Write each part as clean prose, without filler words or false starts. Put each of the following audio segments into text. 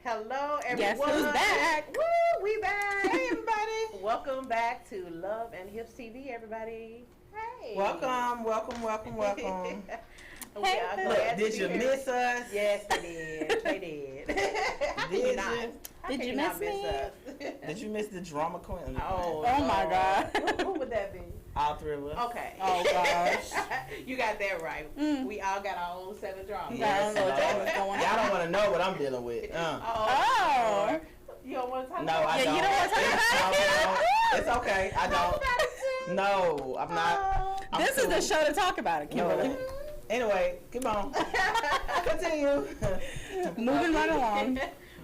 Hello, everyone. Guess who's back? Woo, we back. Hey, everybody. Welcome back to Love and Hips TV, everybody. Hey. Welcome. We are glad Did to you be here. miss us? Yes, they did. They did. How can you not? How Did can you not miss me? us? Did you miss the drama queen? Oh my Lord. God. Who would that be? All three of us. Okay. Oh, gosh. You got that right. Mm. We all got our own set of dramas. Yes, I don't know what Lord. was going on. Y'all don't want to know what I'm dealing with. Oh. Lord. You don't want to talk No, about I it? don't. you don't wanna talk about it? It's okay. I Talk don't. about it too. No, I'm not. Oh. I'm This is cool. the show to talk about it, Kimberly. No. Anyway, come on. Continue. Moving right along.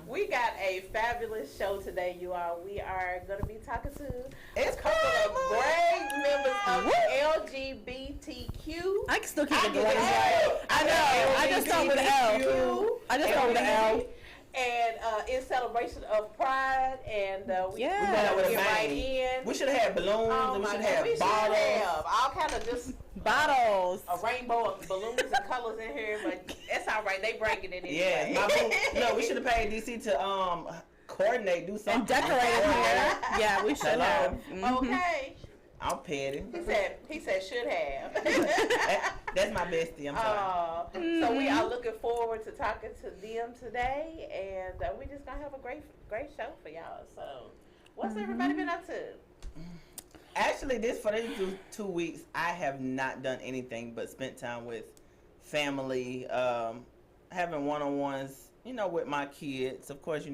We got a fabulous show today, you all. We are going to be talking to It's a couple of Christmas. great members of Woo. the LGBTQ. I can still keep I it get going. it. I know. I just start with an L. I just start with an L. And in celebration of Pride, and we Yeah. going to With a get right bang. in. We should have had balloons and we should have bottles. have all kind of just Bottles. a rainbow of balloons and colors in here, but it's all right. They breaking it Yeah, anyway. my boo. No, we should have paid DC to coordinate, do something. And decorate it here. Yeah, we should Hello. have. Mhm. Okay. I'm petty. He said should have. That's my bestie. I'm sorry. So we are looking forward to talking to them today, and we're just gonna have a great show for y'all. So, what's everybody been up to? Actually, for these 2 weeks, I have not done anything but spent time with family, having one-on-ones, with my kids. Of course,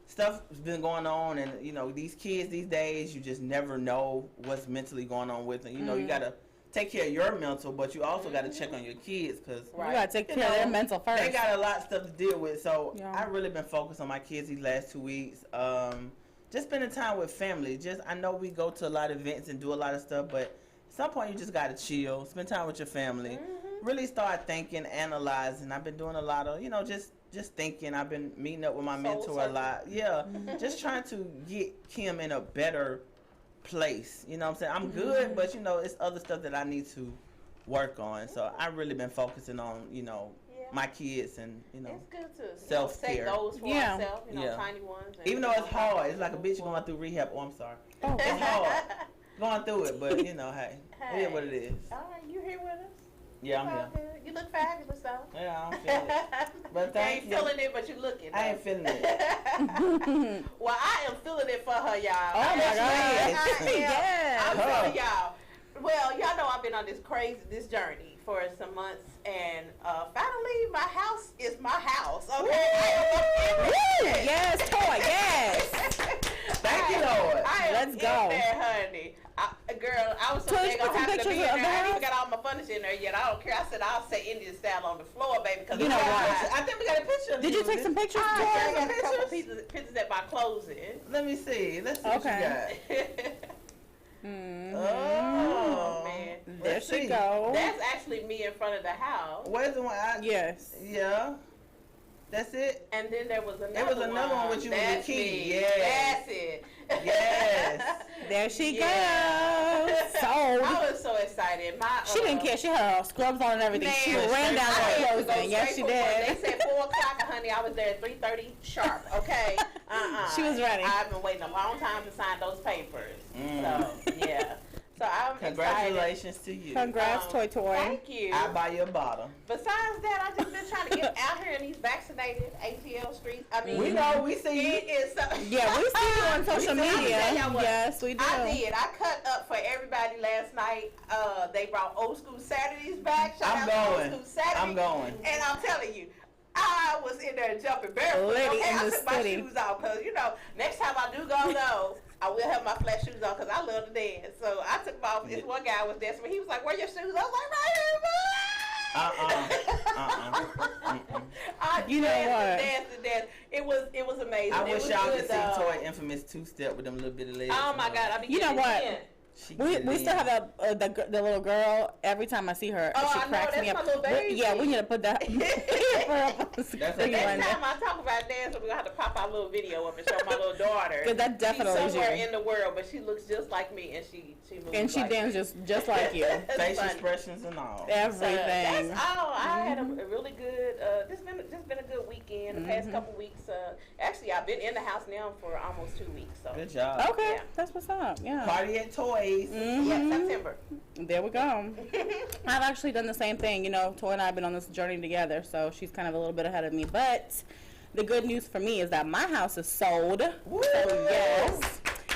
stuff's been going on, and, these kids these days, you just never know what's mentally going on with them. You got to take care of your mental, but you also got to check on your kids because You gotta take care of their mental first. they got a lot of stuff to deal with. So Yeah. I really been focused on my kids these last 2 weeks. Just spending time with family. I know we go to a lot of events and do a lot of stuff, but at some point you just got to chill, spend time with your family, really start thinking, analyzing. I've been doing a lot of, just thinking. I've been meeting up with my mentor a lot. Yeah, just trying to get Kim in a better place. You know what I'm saying? I'm good, but, it's other stuff that I need to work on. So I've really been focusing on, my kids and, It's good to self-care. set goals for Yeah. ourselves, Yeah. tiny ones. And even though it's hard, it's like a bitch going through rehab. Oh, I'm sorry. Oh, It's hard going through it, but, hey, it is what it is. All right, you here with us? Yeah, I'm It's all here. good. You look fabulous, though. Yeah, I'm feeling it. But You thank ain't you. feeling it, but you looking. I ain't though. feeling it. Well, I am feeling it for her, y'all. Oh, my God. I am. Yes. I'm Huh. telling y'all. Well, y'all know I've been on this journey for some months, and finally, my house is my house. Okay, I am in Yes, toy, yes. Thank you, Lord. I am Let's in go. there, honey. Girl, I was so Toy, big put on some having to be in pictures there. of the I ain't even house. got all my furniture in there yet. I don't care. I said I'll set Indian style on the floor, baby. Because You know what? I think we got a picture of Did you take some pictures, I Toy? got a couple pictures? pictures at my closing. Let me see. Let's see Okay. what you Mhm. got. Oh, man. There Let's she see. go. That's actually me in front of the house. Where's the one? Yes. Yeah. That's it. And then there was another There was another one with you with the That's key. me. Yes. That's it. Yes. There she Yeah. goes. Sold. I was so excited. She didn't care. She had her scrubs on and everything. She Man, ran down I to had the to go closing. Yes, straight she for work. did. They said 4 o'clock, honey. I was there at 3:30 sharp. Okay. She was ready. I've been waiting a long time to sign those papers. Mm. So yeah. So I'm excited. Congratulations to you. Congrats, Toy Toy. Thank you. I'll buy you a bottle. Besides that, I've just been trying to get out here in these vaccinated ATL streets. I mean, We know. We see you. it is. Yeah, we see you on social We see you. media. I'll tell y'all what. Yes, we do. I did. I cut up for everybody last night. They brought Old School Saturdays back. Shout I'm out to going. Old School Saturdays. I'm going. And I'm telling you, I was in there jumping barefoot. Lady Okay, in I the took my city. shoes off because, next time I do go, though, I will have my flat shoes on because I love to dance. So I took them off. This one guy was dancing. He was like, where your shoes? I was like, right here, boy. I You know what? danced. It was amazing. I It wish was y'all good, could see though. Toy infamous two-step with them little bitty legs. Oh my God! I be You know getting what? it in. We still have the little girl. Every time I see her, Oh, she I know, cracks that's me up. my little baby. Yeah, we need to put that. That's The next time I talk about dance, we're gonna have to pop our little video up and show my little daughter. Because that definitely She's is somewhere you. in the world, but she looks just like me, and she moves And she like dances me. just like you. Face funny. expressions and all. Everything. That's all. I had a really good. This been a good weekend. The past couple weeks. Actually, I've been in the house now for almost 2 weeks. So Good job. Okay, Yeah. that's what's up. Yeah. Party at Toys. yeah, September. There we go. I've actually done the same thing. Toy and I have been on this journey together, so she's kind of a little bit ahead of me. But the good news for me is that my house is sold. Woo!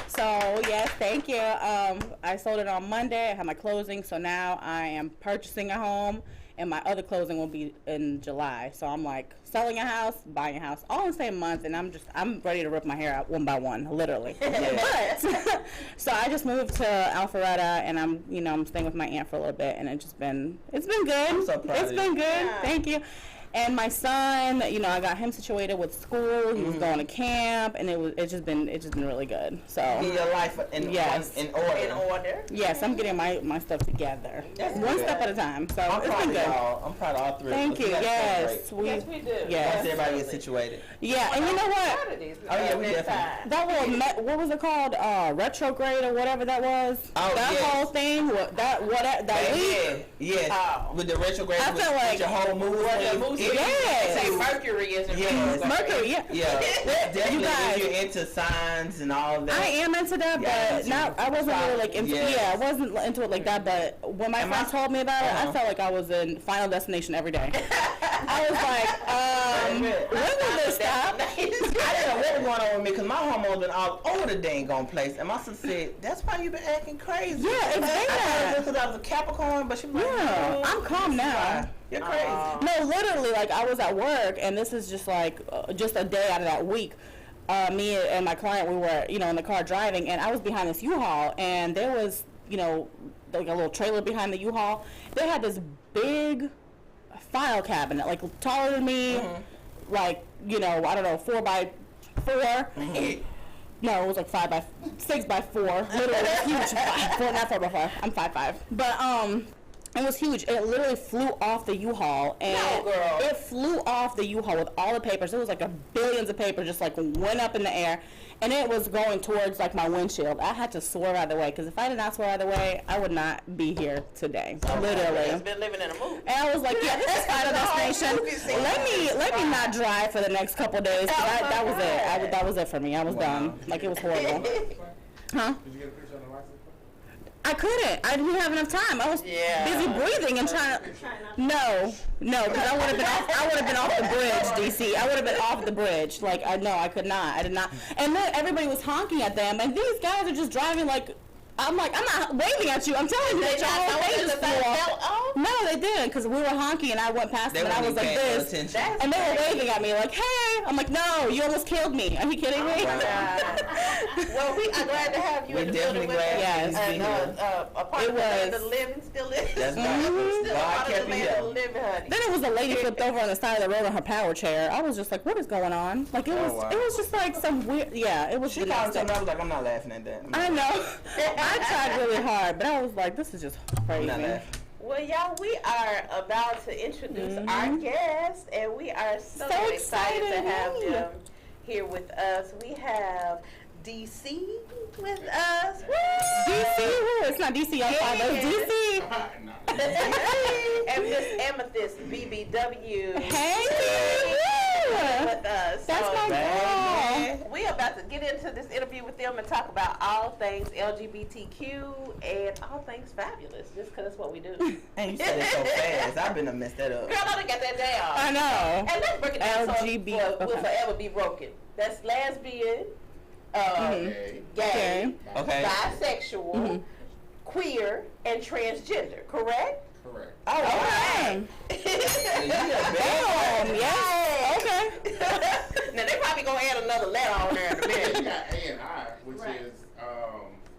So yes, thank you. I sold it on Monday. I had my closing, so now I am purchasing a home, and my other closing will be in July. So I'm like selling a house, buying a house, all in the same month, and I'm ready to rip my hair out one by one, literally. But so I just moved to Alpharetta, and I'm staying with my aunt for a little bit, and it's been good. I'm so proud It's of been you. good. Yeah. Thank you. And my son, I got him situated with school. He was going to camp, and it's just been really good. So Get your life in Yes. in order. In order. yes, I'm getting my stuff together, That's one good. step at a time. So I'm it's proud been of good. y'all. I'm proud of all three. Thank of you. us. that's Yes, great. Yes, we do. Yes. Once everybody gets Absolutely. situated. Yeah, and you know what? Saturdays, Oh, yeah, we next definitely- time. That little what was it called? Retrograde or whatever that was. Oh, that yes. whole thing. That week. Yes. Oh. With the retrograde. I with, feel like- with your whole mood. Well, the swing. moose It- Yes. They say Mercury is in Yes. Mercury. Yeah. Yeah, definitely. You guys- If you're into signs and all that. I am into that, Yeah, but not. I wasn't really like into. Yes. Yeah, I wasn't into it like that. But when my Am friend I- told me about it, I Uh-huh. felt like I was in Final Destination every day. I was like, when will this stop? I didn't know what was going on with me because my hormones been all over the dang gone place. And my sister said, that's why you been acting crazy. Yeah, it's I thought it that. was because I was a Capricorn, but she was like, Yeah, no, I'm calm now. you're crazy. No, literally, like I was at work, and this is just like just a day out of that week. Me and my client, we were, in the car driving, and I was behind this U-Haul, and there was, like a little trailer behind the U-Haul. They had this big file cabinet, like taller than me, like, I don't know, 4x4. No, it was like 6x4. Literally, it was huge. 4, not 4x4. I'm 5'5". But it was huge. It literally flew off the U-Haul, and No, girl. it flew off the U-Haul with all the papers. It was like billions of papers just like went up in the air, and it was going towards like my windshield. I had to swerve out of the way because if I did not swerve out of the way, I would not be here today. Literally. Has been living in a movie. And I was like, yeah, this is Final Destination. movie scene. Let me not drive for the next couple of days. 'Cause that was it. That was it for me. I was done. Like, it was horrible. Huh? Did you get a picture on the license plate? I couldn't. I didn't have enough time. I was Yeah. busy breathing and trying to. No, because I would have been off. I would have been off the bridge, DC. I would have been off the bridge. Like, I could not. I did not. And then everybody was honking at them, and these guys are just driving like. I'm like, I'm not waving at you. I'm telling you that your whole face is flew off. No, they didn't, because we were honking and I went past them and I was like this. And they were waving at me like, hey. I'm like, no, you almost killed me. Are you kidding me? Well, we are glad to have you We're in the building definitely with glad us. Yes. to be And here. a part It of the land was. of the living still is. That's right. Still a God part of kept the me land there. of the living, honey. Then it was a lady flipped over on the side of the road on her power chair. I was just like, what is going on? Like, it was, wow. it was just like some weird, yeah, it was She the called next something. day. I was like, I'm not laughing at that. I know. I tried really hard, but I was like, this is just I'm crazy. not laughing. Well, y'all, we are about to introduce our guest, and we are so excited to have yay. them here with us. We have DC with us. Woo! DC, who? It's not DC on fire, but Yeah. DC. No. And Miss Amythest, BBW. Hey, With us. that's So, my girl. we about to get into this interview with them and talk about all things LGBTQ and all things fabulous, just because that's what we do. Girl, And you said it so fast. I've been to mess that up. I done got that down. I know. And let's break it down so LGBT, it will okay. forever be broken. That's lesbian, Okay. gay, Okay. bisexual, queer, and transgender, correct? Correct. Oh, okay. You a bad Damn, yes. Now they probably gonna add another letter on there in a You minute. got A and I, which Right. is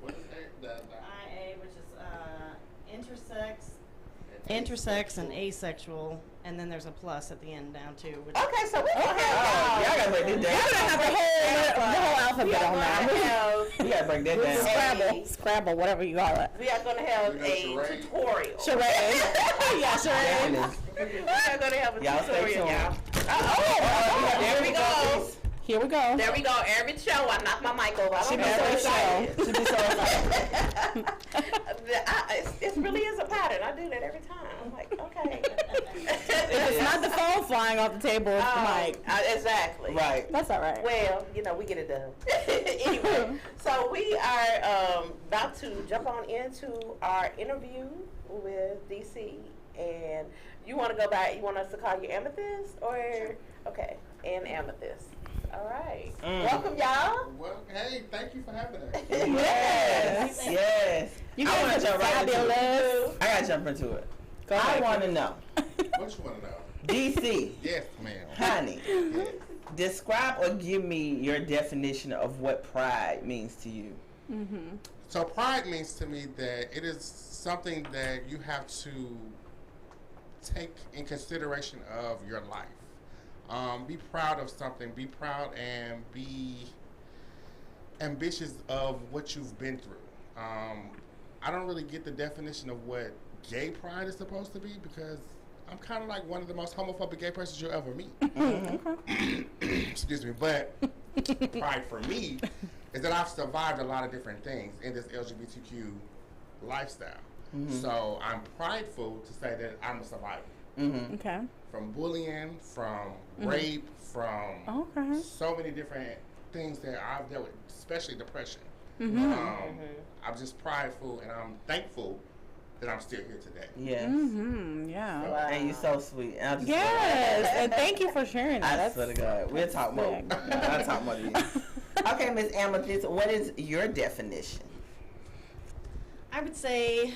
what is that? IA, which is intersex and asexual, and then there's a plus at the end down too. Which Okay, so we're gonna Oh, have y'all gotta break this down. Y'all gonna have the whole alphabet on that. You gotta break that down. Scrabble, whatever you call it. we are gonna have You know, a charade. tutorial. Charade. Yeah, charade. Definitely. We are gonna have a Y'all stay tutorial, tuned. y'all. There There we go. Here we go. There we go. Every show, I knock my mic over. I She don't be know so what excited. She be so excited. it really is a pattern. I do that every time. I'm like, okay. If it's not the phone flying off the table, it's the mic. Exactly. Right. That's all right. Well, we get it done. Anyway, so we are about to jump on into our interview with DC. And you want to go back, you want us to call you Amythest? Or, okay, and Amythest. All right. Welcome, y'all. Well, hey, thank you for having us. Yes. Yes. You I guys wanna are jump right into fabulous. it. I gotta jump into it. Go I ahead. want to know, What you want to know? DC, Yes, ma'am. honey, Yes. describe or give me your definition of what pride means to you. So pride means to me that it is something that you have to take in consideration of your life. Be proud of something. Be proud and be ambitious of what you've been through. I don't really get the definition of what gay pride is supposed to be because I'm kind of like one of the most homophobic gay persons you'll ever meet. Excuse me, but pride for me is that I've survived a lot of different things in this LGBTQ lifestyle. So I'm prideful to say that I'm a survivor. Okay. From bullying, from rape, from so many different things that I've dealt with, especially depression. I'm just prideful and I'm thankful that I'm still here today. Yes. Yeah. Wow. And you so sweet. And I just Yes, and thank you for sharing that. I That's swear to God. We'll talk more. big. I'll talk more to you. Okay, Miss Amythest, what is your definition? I would say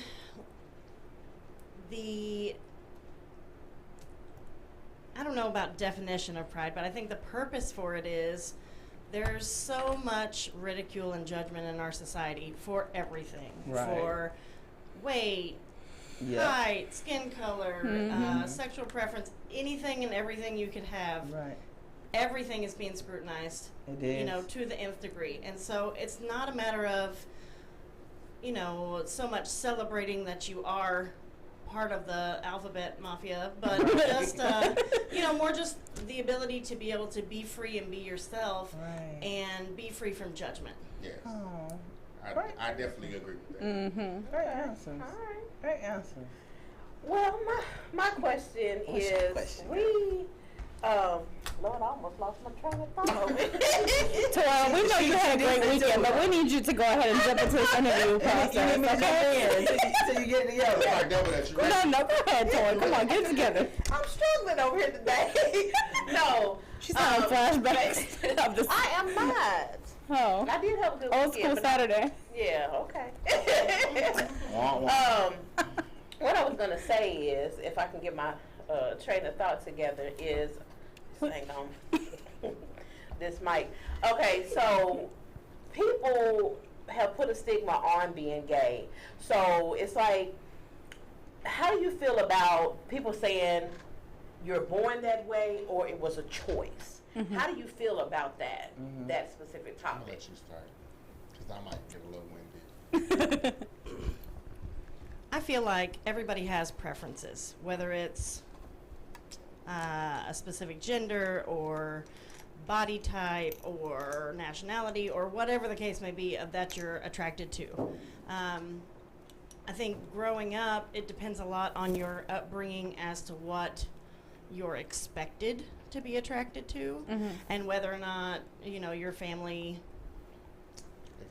I don't know about definition of pride, but I think the purpose for it is there's so much ridicule and judgment in our society for everything. Right. For weight, height, skin color, sexual preference, anything and everything you could have. Right. Everything is being scrutinized, It is. to the nth degree. And so it's not a matter of, so much celebrating that you are part of the alphabet mafia, but just, more just the ability to be able to be free and be yourself Right. and be free from judgment. Yes. Oh, I definitely agree with that. great answers. All right. Great answers. Well, my question What's your is, question? Lord, I almost lost my train of thought. Well, we know you had a great weekend, but we need you to go ahead and jump into this interview process. You need me to jump Okay? in so you get it together. It's like double that you No, go ahead, Tori. Come on, get it together. I'm struggling over here today. No. She's having flashbacks of this. I am not. Oh, I did have a good old weekend. school but Saturday. Yeah, okay. What I was going to say is, if I can get my train of thought together, is hang on. This mic. Okay, so people have put a stigma on being gay. So it's like, how do you feel about people saying you're born that way or it was a choice? How do you feel about that, that specific I'm gonna topic? let you start because I might get a little winded. I feel like everybody has preferences, whether it's a specific gender or body type or nationality or whatever the case may be that you're attracted to. I think growing up, it depends a lot on your upbringing as to what you're expected to be attracted to and whether or not, your family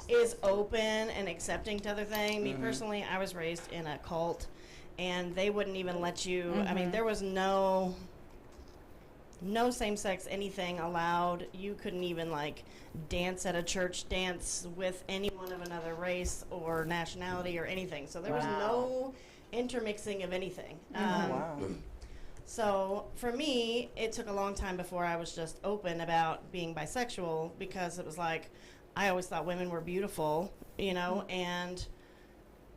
is open and accepting to other things. Me personally, I was raised in a cult and they wouldn't even let you, I mean, there was no same-sex anything allowed. You couldn't even dance at a church dance with anyone of another race or nationality or anything. So there was no intermixing of anything. Wow. So for me, it took a long time before I was just open about being bisexual, because it was like, I always thought women were beautiful, you know, and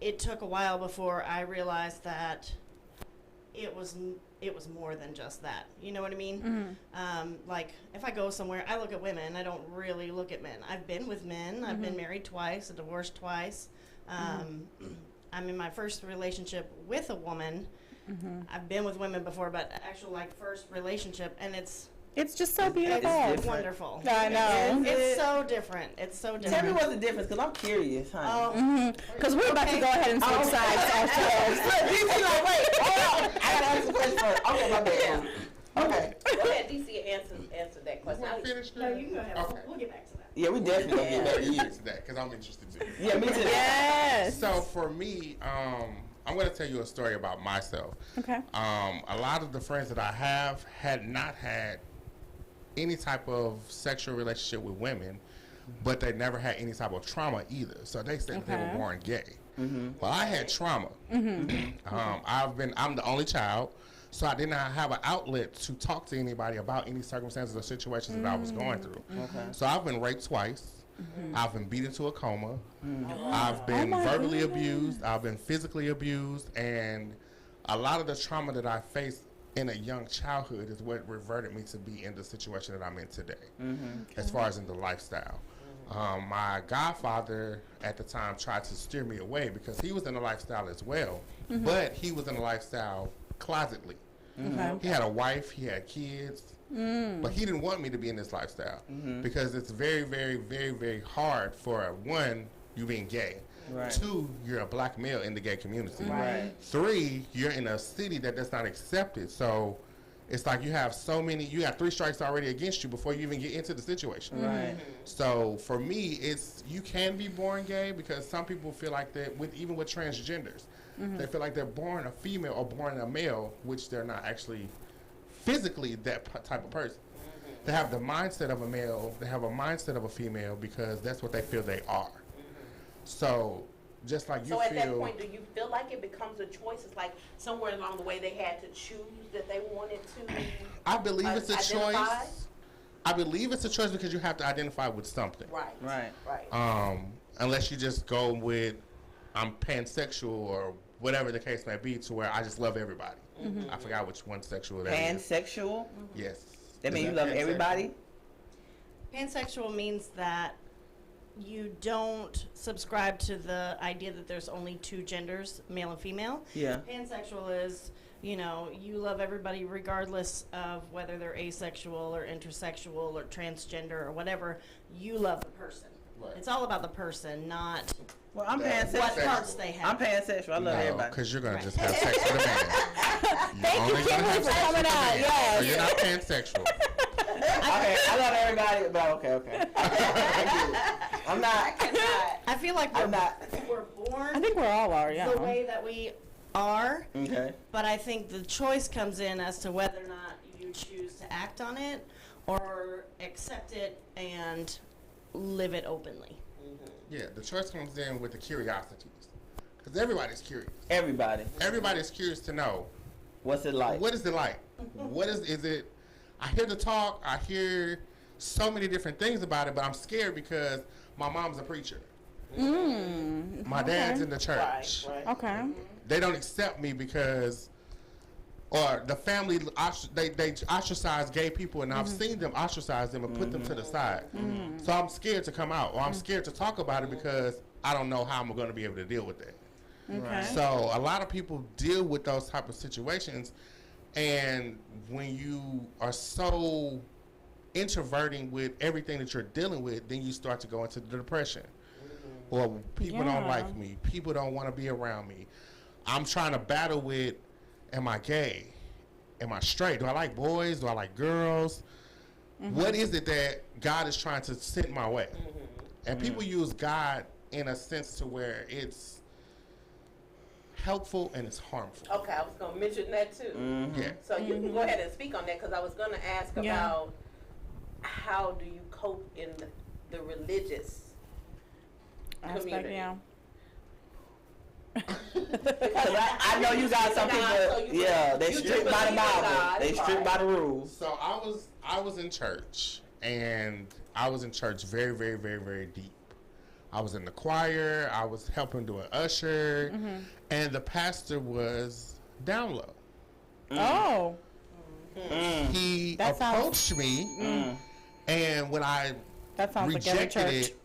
it took a while before I realized that it was more than just that. You know what I mean? Like, if I go somewhere, I look at women. I don't really look at men. I've been with men. I've been married twice, divorced twice. I'm in my first relationship with a woman. I've been with women before, but actual like first relationship, and it's just so beautiful. It's wonderful. I know. It's so different. It's so different. Tell me what's the difference, because I'm curious, honey. Because we're about to go ahead and switch sides ourselves. DC, like, wait, hold on. I gotta ask the question first. Okay, my bad. Okay. Go ahead, DC, answer that question. Want to finish? No, you can go ahead. Okay. We'll get back to that. Yeah, we definitely gonna get back to you. Get to that, because I'm interested too. Yeah, me too. Yes. So for me, I'm going to tell you a story about myself. Okay. A lot of the friends that I have had not had any type of sexual relationship with women, but they never had any type of trauma either. So they said that they were born gay. Well, I had trauma. I'm the only child, so I did not have an outlet to talk to anybody about any circumstances or situations that I was going through. So I've been raped twice. I've been beaten to a coma. I've been verbally abused. I've been physically abused. And a lot of the trauma that I faced in a young childhood is what reverted me to be in the situation that I'm in today, as far as in the lifestyle. My godfather at the time tried to steer me away because he was in a lifestyle as well, but he was in a lifestyle closetly. He had a wife, he had kids, but he didn't want me to be in this lifestyle because it's very, very, very, very hard for one, you being gay. Right. 2, you're a black male in the gay community. Right. 3, you're in a city that does not accept it. So it's like you have 3 strikes already against you before you even get into the situation. Right. So for me, you can be born gay because some people feel like that even with transgenders. They feel like they're born a female or born a male, which they're not actually physically that type of person. They have the mindset of a male, they have a mindset of a female because that's what they feel they are. So just like you feel. So at that point, do you feel like it becomes a choice? It's like somewhere along the way they had to choose that they wanted to I believe it's a identify? choice. I believe it's a choice because you have to identify with something. Right. Unless you just go with I'm pansexual or whatever the case may be, to where I just love everybody. I forgot which one sexual that is. Pansexual? Yes. That means you love everybody? Pansexual means that you don't subscribe to the idea that there's only 2 genders, male and female. Yeah. Pansexual is, you love everybody regardless of whether they're asexual or intersexual or transgender or whatever. You love the person. Right. It's all about the person, not Well, I'm That's pansexual. what Pansexual. parts they have. I'm pansexual. I love everybody. because you're going to just have sex with a man. Thank you, Kimberly, for coming out. So Yes. you're not pansexual. Okay, I love everybody, but okay. I'm not. I feel like I'm not. we're born I think we're all are, yeah. the way that we are, Okay. but I think the choice comes in as to whether or not you choose to act on it or accept it and live it openly. Yeah, the choice comes in with the curiosities. Because everybody's curious. Everybody. Everybody's curious to know, What's it like? what is it like? What is it? I hear the talk, I hear so many different things about it, but I'm scared because my mom's a preacher. My dad's in the church. Right. Okay. They don't accept me because, or the family, they ostracize gay people, and I've seen them ostracize them and put them to the side. So I'm scared to come out, or I'm scared to talk about it because I don't know how I'm going to be able to deal with that. Okay. So a lot of people deal with those type of situations, and when you are so introverting with everything that you're dealing with, then you start to go into the depression. Or people don't Yeah. like me. People don't want to be around me. I'm trying to battle with, am I gay? Am I straight? Do I like boys? Do I like girls? What is it that God is trying to send my way? And people use God in a sense to where it's helpful and it's harmful. Okay, I was going to mention that too. Yeah. So you can go ahead and speak on that because I was going to ask Yeah. about how do you cope in the religious Aspect, community? yeah. Because I know you got some people, they strict by the Bible. They strict by the rules. So I was in church, and I was in church very, very, very, very deep. I was in the choir. I was helping do an usher, and the pastor was down low. Oh. He That approached me, and when I That sounds like every rejected church. it,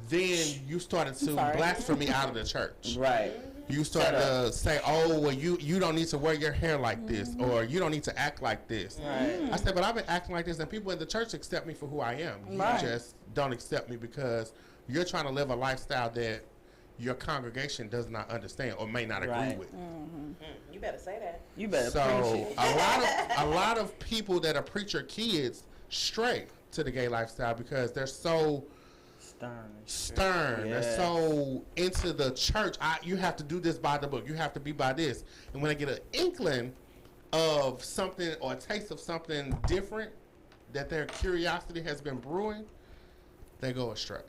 then you started to blaspheme me out of the church. Right. You started to say, "Oh, well, you don't need to wear your hair like this, or you don't need to act like this." Right. I said, "But I've been acting like this, and people in the church accept me for who I am. You Right. just don't accept me because you're trying to live a lifestyle that your congregation does not understand or may not agree Right. with." You better say that. You better So preach it. a lot of people that are preacher kids stray to the gay lifestyle because they're so stern. Yes. They're so into the church. You have to do this by the book. You have to be by this. And when they get an inkling of something or a taste of something different that their curiosity has been brewing, they go astray.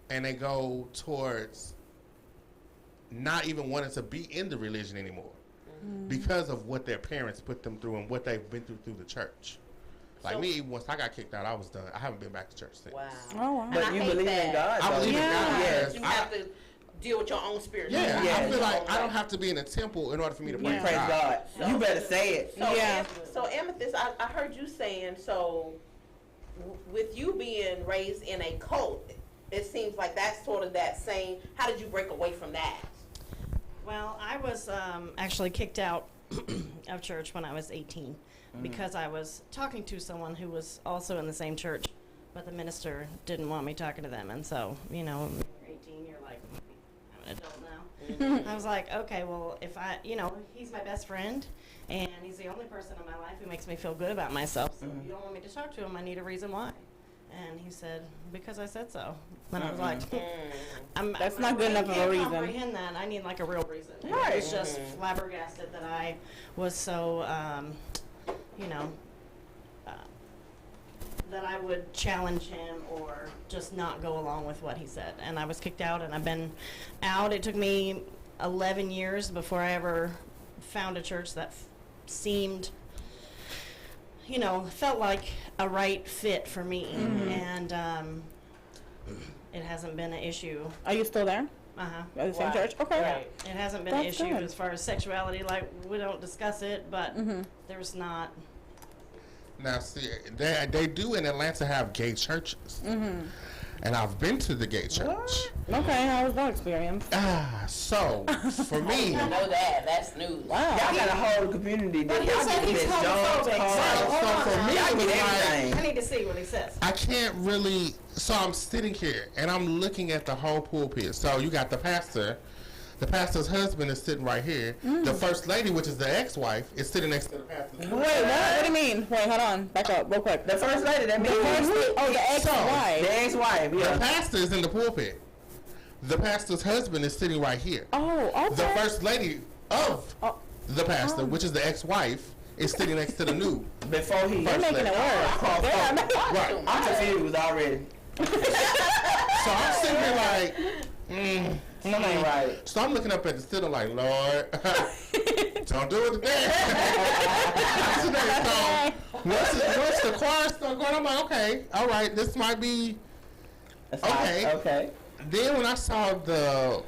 And they go towards not even wanting to be in the religion anymore because of what their parents put them through and what they've been through the church. Like So- me, once I got kicked out, I was done. I haven't been back to church since. Wow. Oh, wow. But I you hate believe that. in God, I though. believe in God. Yes. You have to deal with your own spirit. Yeah, Yeah. I feel like I don't have to be in a temple in order for me to praise Praise God. God. You better say it. So, Yeah. so Amythest, I heard you saying, so with you being raised in a cult, it seems like that's sort of that same, how did you break away from that? Well, I was actually kicked out of church when I was 18 because I was talking to someone who was also in the same church, but the minister didn't want me talking to them. And so, you know, when you're 18, you're like, I'm an adult now. I was like, okay, well, if I, you know, he's my best friend, and he's the only person in my life who makes me feel good about myself. So if you don't want me to talk to him, I need a reason why. And he said, because I said so. And I was like, That's not good enough of a I reason. can't comprehend that. I need like a real reason. And Right. I was just flabbergasted that I was so, you know, that I would challenge him or just not go along with what he said. And I was kicked out, and I've been out. It took me 11 years before I ever found a church that seemed, you know, felt like a right fit for me. And it hasn't been an issue. Are you still there? Uh-huh. At the same Right. church? Okay. Right. It hasn't been an That's issue good. as far as sexuality. Like, we don't discuss it, but there's not. Now, see, they do in Atlanta have gay churches. And I've been to the gay church. Okay, how was that experience? So, for me, I know that. That's news. Wow. Y'all got a whole community that he y'all said get he's Miss Jones homophobic, cards. so- so for me, Y'all it was get like, everything. I need to see what he says. I can't really. So I'm sitting here and I'm looking at the whole pulpit. So you got the pastor. The pastor's husband is sitting right here. The first lady, which is the ex-wife, is sitting next to the pastor. Wait, what do you mean? Wait, hold on. Back up real quick. The first lady, that means The ex-wife. the ex-wife. The Yeah. pastor is in the pulpit. The pastor's husband is sitting right here. Oh, okay. The first lady of the pastor, which is the ex-wife, is sitting next to the new. Before he. They're making it work. Yeah, Right. I'm confused already. So I'm sitting here like, Something ain't right. so I'm looking up at the ceiling like, Lord, don't do it today. So once the choir started going, I'm like, okay, all right, this might be okay. Okay. Then when I saw the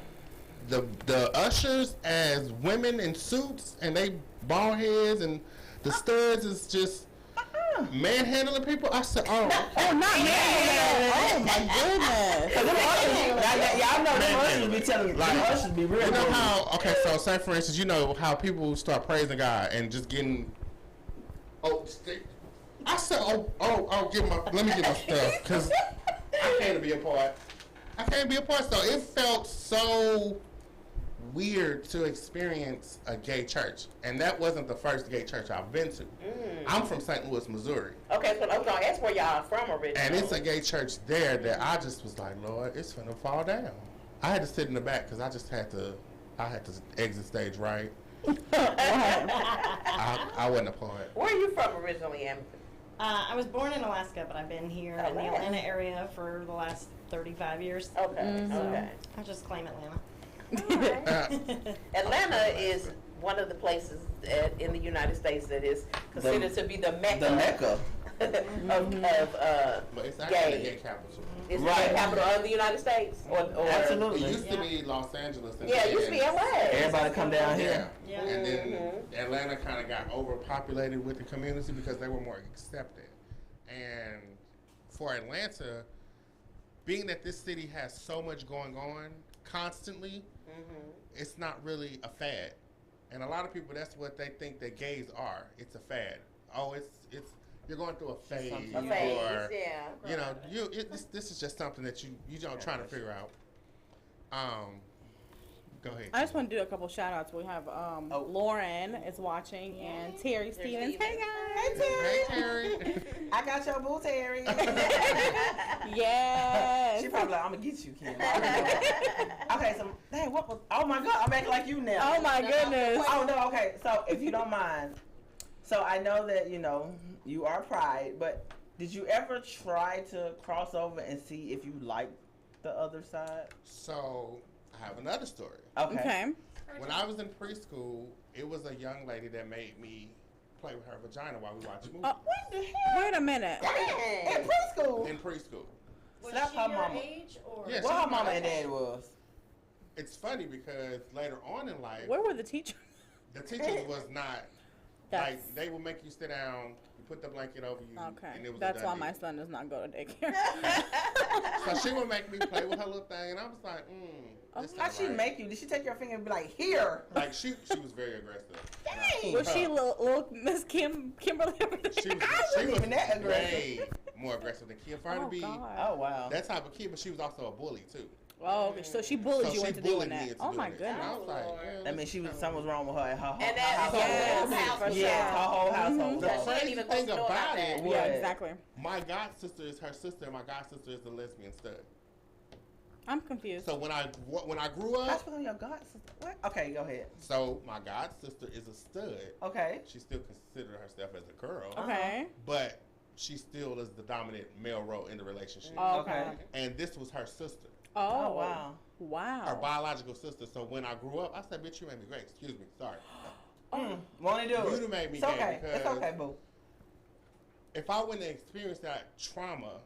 ushers as women in suits and they bald heads and the studs is just manhandling people, I said, oh, Oh, not me. Oh, my goodness. Cause them ushers, y'all know them ushers be telling, Like, them ushers be real. you know good. how, okay, so say for instance, you know how people start praising God and just getting, I said, let me get my stuff, because I can't be a part. I can't be a part, so it felt so weird to experience a gay church, and that wasn't the first gay church I've been to. I'm from St. Louis, Missouri, Okay, so I was gonna ask where y'all from originally. and it's a gay church there that I just was like, Lord, it's finna fall down. I had to sit in the back because I had to exit stage right. I wasn't a part. Where are you from originally, Amythest? I was born in Alaska, but I've been here in the Alaska. Atlanta area for the last 35 years. Okay, okay. I just claim Atlanta. Atlanta is one of the places in the United States that is considered to be the Mecca. The Mecca. But it's actually the gay capital. It's the gay capital of the United States? Or Absolutely. It used to be Los Angeles. And Yeah, it used to be LA. Everybody come down here. Yeah. And then Atlanta kind of got overpopulated with the community because they were more accepted. And for Atlanta, being that this city has so much going on constantly, it's not really a fad. And a lot of people, that's what they think that gays are. It's a fad. Oh, it's you're going through a phase, A phase, yeah. you know, this is just something that you don't try to figure out. Go ahead. I just want to do a couple shout outs. We have Lauren is watching and Terry Stevens. Hey guys. Hey, Terry. I got your boo, Terry. Yes. She probably like, I'm gonna get you, Kim. Okay, so dang, what was? Oh my God, I'm acting like you now. Oh my goodness. Oh no, okay. So if you don't mind, so I know that you are Pride, but did you ever try to cross over and see if you liked the other side? So I have another story. Okay. When I was in preschool, it was a young lady that made me play with her vagina while we watched movies. What the hell? Wait a minute. In preschool? In preschool. Was Slap she her your mama. age or? Yeah, What her mama and dad was? It's funny because later on in life, Where were the teachers? the teachers was not, That's like, they would make you sit down, you put the blanket over you, and okay. it was That's a why done my deal. son does not go to daycare. So she would make me play with her little thing, and I was like, this How'd ain't she right. make you? Did she take your finger and be like, here? Like, she was very aggressive. Dang. Was she little Miss Kimberly? She was wasn't even that aggressive. way more aggressive than Kim. For her to be Oh, wow. that type of kid, but she was also a bully, too. Oh, okay. So she bullied So you she into bullied doing me that. into Oh doing my it. goodness. And I was like, Lord. That means something was wrong with her at her And that household. yes, for Yes, her whole household. The Yeah, she ain't crazy even thing supposed to know about about it that. was Yeah, exactly. my god sister is her sister, and my god sister is the lesbian stud. I'm confused. So when I grew That's up, what your god sister. What? Okay, go ahead. so my god sister is a stud. Okay. She still considered herself as a girl, Okay. but she still is the dominant male role in the relationship. Oh, okay. Okay. And this was her sister, Oh, wow. Wow. her biological sister. So when I grew up, I said, "Bitch, you made me gay." Excuse me, sorry. Want to do You it? done made me It's gay okay. because It's okay, boo. if I wouldn't have experienced that trauma,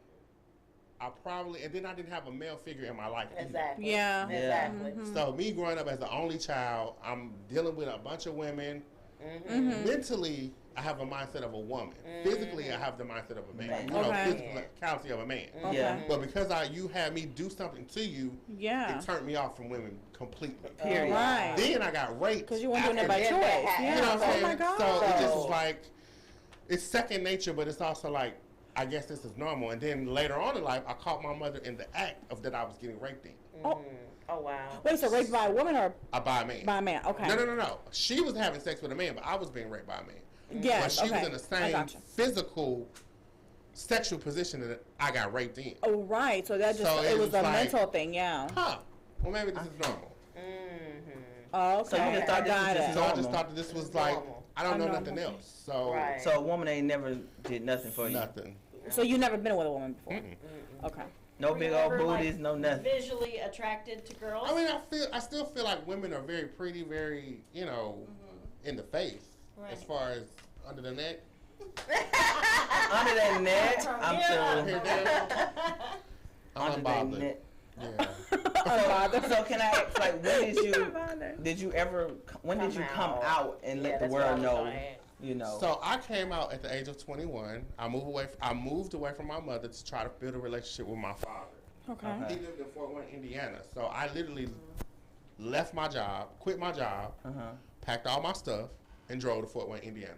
I probably, and then I didn't have a male figure in my life either. Exactly. Yeah. Exactly. So me growing up as the only child, I'm dealing with a bunch of women. Mm-hmm. Mentally, I have a mindset of a woman. Physically, I have the mindset of a man. You Okay. know, physicality of a man. Okay. Yeah. But because you had me do something to you, Yeah. it turned me off from women completely. Period. Right. Then I got raped. Because you weren't doing it after by that. choice. that happened. Yeah. You know what I'm Oh saying? my God. So it just was like, it's second nature, but it's also like, I guess this is normal. And then later on in life, I caught my mother in the act of that I was getting raped in. Oh. Oh wow. Wait, so raped by a woman or By a man. by a man? Okay. No. She was having sex with a man, but I was being raped by a man. Yes. But she okay. was in the I same gotcha. physical, sexual position that I got raped in. Oh, right. So that just, So it it was was a like- mental thing, yeah. Huh. Well, maybe this is normal. Oh, okay. So you just thought I this was got just it. So I just Normal. thought that this was like, Normal. I don't know Normal. nothing else. So, Right. So a woman ain't never did nothing for you. nothing. So you never been with a woman before? Okay. No Were big you old ever, like, booties, no nothing. Visually attracted to girls? I mean, I still feel like women are very pretty, very, in the face. Right. As far as under the neck. Under that net, I'm Yeah. Here, still there. I'm under that unbothered. net. Yeah. So can I ask, like, when did you come out and let the world know? You know. So I came out at the age of 21. I moved away from my mother to try to build a relationship with my father. Okay. Okay. He lived in Fort Wayne, Indiana. So I literally left my job, quit my job, packed all my stuff, and drove to Fort Wayne, Indiana.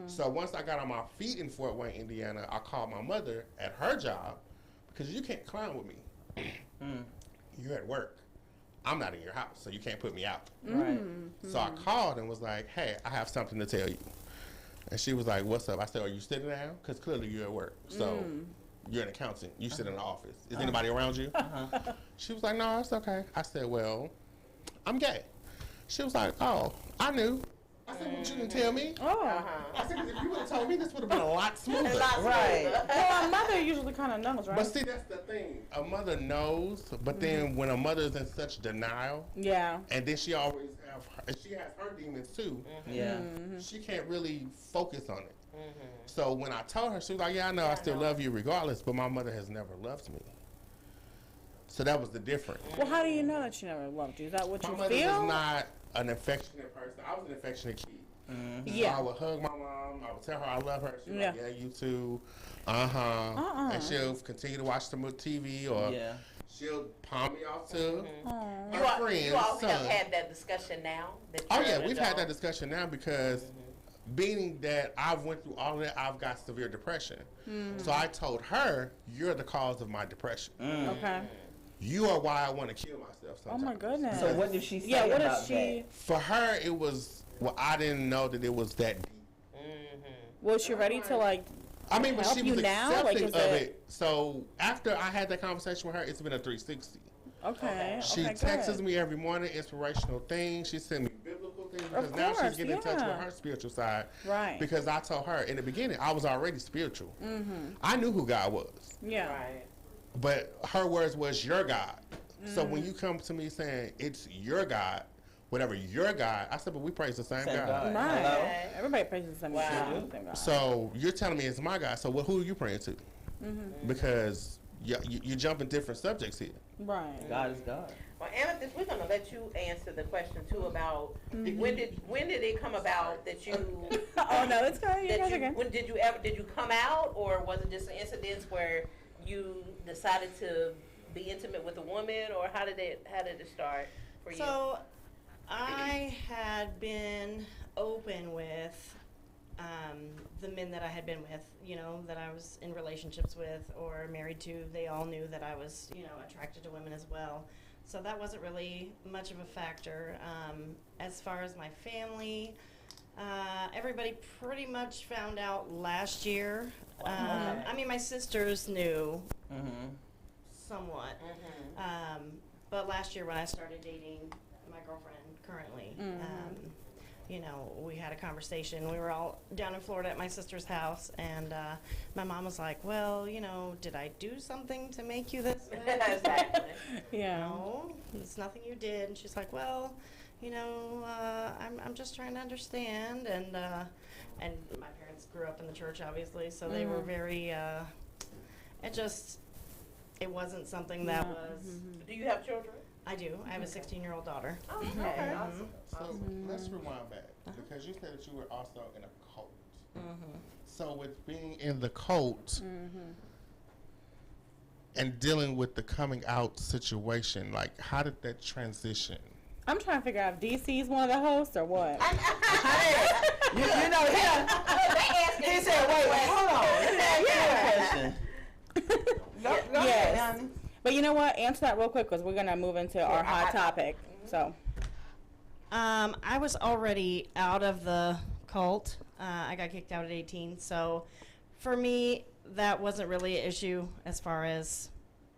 So once I got on my feet in Fort Wayne, Indiana, I called my mother at her job because you can't clown with me. You're at work. I'm not in your house, so you can't put me out. Right. So I called and was like, hey, I have something to tell you. And she was like, what's up? I said, are you sitting down? Because clearly you're at work. So you're an accountant. You sit in the office. Is anybody around you? She was like, no, it's okay. I said, well, I'm gay. She was like, oh, I knew. I said, well, you didn't tell me. Oh. I said, 'cause if you would have told me, this would have been a lot smoother. Right. Well, a mother usually kind of knows, right? But see, that's the thing. A mother knows, but then when a mother is in such denial, Yeah. and then she has her demons too. Yeah. She can't really focus on it. So when I told her, she was like, yeah, I know, I still love you regardless, but my mother has never loved me. So that was the difference. Well, how do you know that she never loved you? Is that what My you mother feel? was not an affectionate person. I was an affectionate kid. Yeah. I would hug my mom. I would tell her I love her. She'd be like, yeah, you too. And she'll continue to watch some TV or she'll palm me off to her friends. You all have had that discussion now? Oh, yeah, we've had that discussion now because being that I've went through all of that, I've got severe depression. So I told her, you're the cause of my depression. Okay. You are why I want to kill myself sometimes. Oh my goodness. So what did she say Yeah, what about is she? For her, it was, well, I didn't know that it was that deep. Was she ready to like? I mean, but help she you was now? accepting Like, is of it- it. So after I had that conversation with her, it's been a 360. Okay. She okay, texts good. me every morning, inspirational things. She sent me biblical things because Of now she's course, getting in touch with yeah. her spiritual side. Right. Because I told her in the beginning, I was already spiritual. I knew who God was. Yeah. Right. But her words was your God. So when you come to me saying it's your God, whatever your God, I said, but we praise the same God. God. Right. Hello? Everybody praises the same Wow. God. So you're telling me it's my God. So who are you praying to? Because you're jumping different subjects here. Right. God is God. Well, Amythest, we're gonna let you answer the question too about when did it come about that you Oh no, it's good. You that guys you are good. when did you come out, or was it just an incident where you decided to be intimate with a woman, or how did it start for you? So, I had been open with the men that I had been with, you know, that I was in relationships with or married to. They all knew that I was, you know, attracted to women as well. So that wasn't really much of a factor. As far as my family, everybody pretty much found out last year. I mean, my sisters knew somewhat. But last year when I started dating my girlfriend currently, you know, we had a conversation. We were all down in Florida at my sister's house, and my mom was like, well, you know, did I do something to make you this way? Exactly. Yeah. No, it's nothing you did. And she's like, well, you know, I'm just trying to understand. And my parents grew up in the church, obviously, so they were very, it wasn't something that was, Do you have children? I do. I have a 16-year-old daughter. Oh, okay. So let's rewind back because you said that you were also in a cult. So with being in the cult and dealing with the coming out situation, like how did that transition? I'm trying to figure out if DC is one of the hosts or what. You know, he said, wait, hold on. Let me ask you a question. Go ahead, Yes. honey. But you know what? Answer that real quick because we're gonna move into our hot topic. So. I was already out of the cult. I got kicked out at 18. So for me, that wasn't really an issue as far as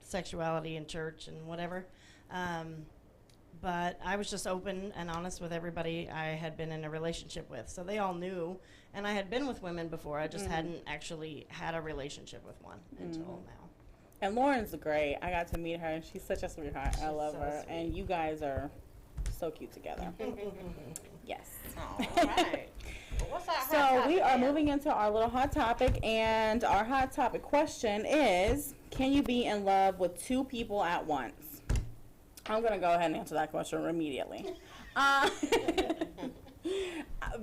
sexuality in church and whatever. But I was just open and honest with everybody I had been in a relationship with. So they all knew. And I had been with women before. I just hadn't actually had a relationship with one until now. And Lauren's great. I got to meet her, and she's such a sweetheart. I love so her. sweet. And you guys are so cute together. Yes. All right. Well, what's our hot So topic we are then? moving into our little hot topic, and our hot topic question is, can you be in love with two people at once? I'm going to go ahead and answer that question immediately.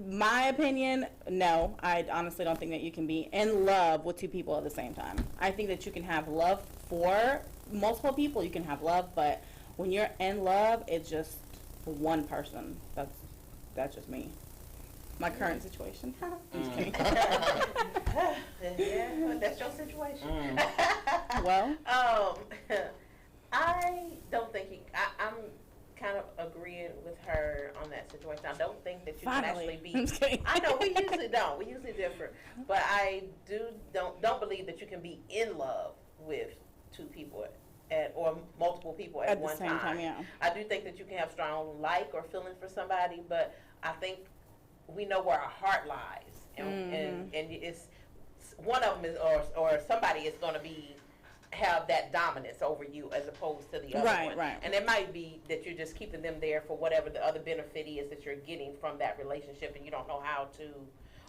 My opinion, no. I honestly don't think that you can be in love with two people at the same time. I think that you can have love for multiple people. You can have love, but when you're in love, it's just one person. That's just me. My current situation. I'm just kidding. Yeah, that's your situation. Well, I don't think I'm kind of agreeing with her on that situation. I don't think that you can finally. actually I'm be. just kidding. I know we usually don't. We usually differ, but I don't believe that you can be in love with two people or multiple people at the one same time, yeah. I do think that you can have strong like or feeling for somebody, but I think we know where our heart lies, and it's one of them is or somebody is going to have that dominance over you as opposed to the other one. Right. And it might be that you're just keeping them there for whatever the other benefit is that you're getting from that relationship, and you don't know how to,